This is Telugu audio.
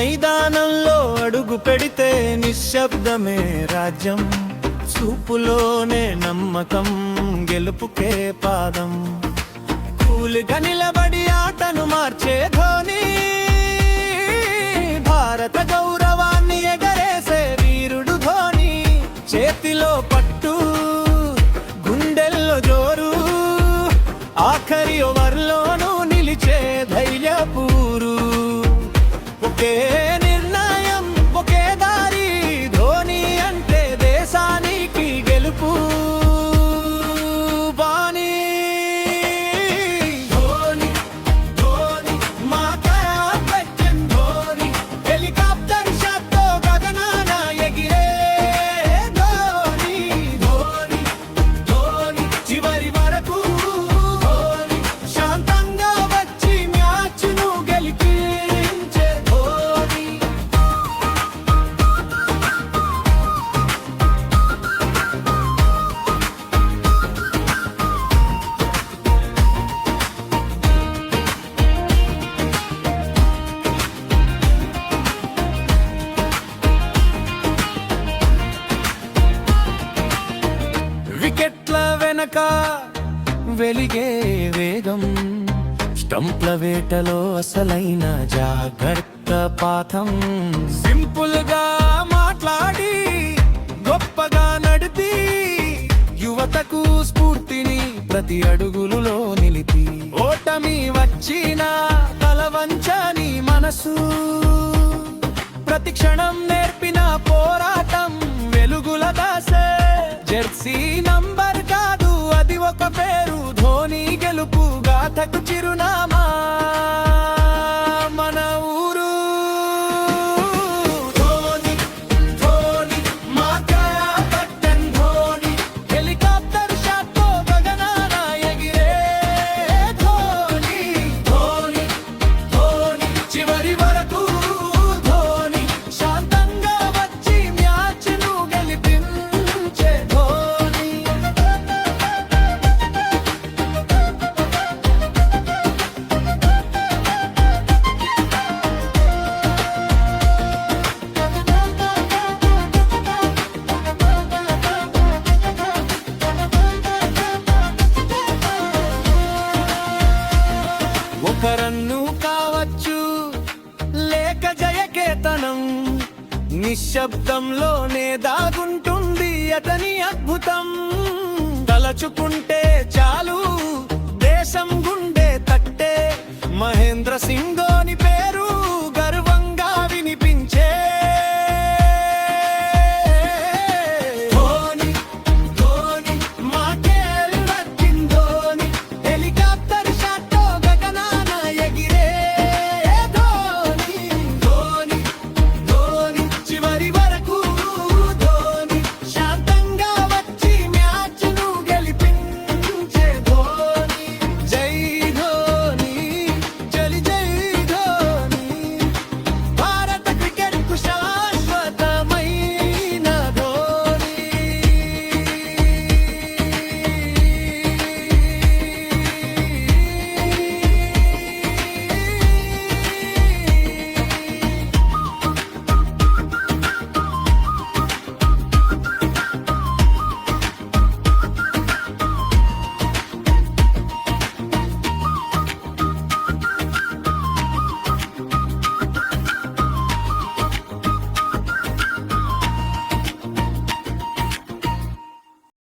మైదానంలో అడుగు పెడితే నిశ్శబ్దమే రాజ్యం, చూపులోనే నమ్మకం, గెలుపుకే పాదం. కూలిగా నిలబడి ఆటను మార్చే ధోని, భారత గౌరవాన్ని ఎగరేసే వీరుడు ధోని. చేతిలో పట్టు, గుండెల్లో జోరు, ఆఖరి ఓవర్లోనూ నిలిచే ధైర్యపూరు. ఒకే నిర్ణయం, ఒకే దారి, ధోని అంటే దేశానికి గెలుపు బాణి. ధోని ధోని మా కెప్టెన్ ధోని, హెలికాప్టర్ షాట్తో గగనాన ఎగిరే ధోని. ధోని ధోని చివరి వరకు ధోని, శాంతంగా వచ్చి మ్యాచ్ను గెలిపించే ధోని. వికెట్ల వెనక వెలిగే వేగం, స్టంప్ల వేటలో అసలైన జాగ్రత్త పాఠం. సింపుల్ గా మాట్లాడి గొప్పగా నడిపి, యువతకు స్ఫూర్తిని ప్రతి అడుగులలో నిలిపి. ఓటమి వచ్చిన తలవంచని మనసు, ప్రతి క్షణం నేర్పిన పోరాటం వెలుగుల దాసే. జెర్సీ నంబర్ కాదు అది ఒక పేరు, ధోని గెలుపు గాథకు చిరునామా మన ఊరు. ధోని ధోని మా కెప్టెన్ ధోని, హెలికాప్టర్ షాట్తో గగనాన ఎగిరే ధోని. ధోని ధోని చివరి వరకు ధోని, శాంతంగా వచ్చి మ్యాచ్ను గెలిపించే ధోని. ఒక రన్ను కావచ్చు లేక జయకేతనం, నిశ్శబ్దంలోనే దాగుంటుంది అతని అద్భుతం. తలచుకుంటే చాలు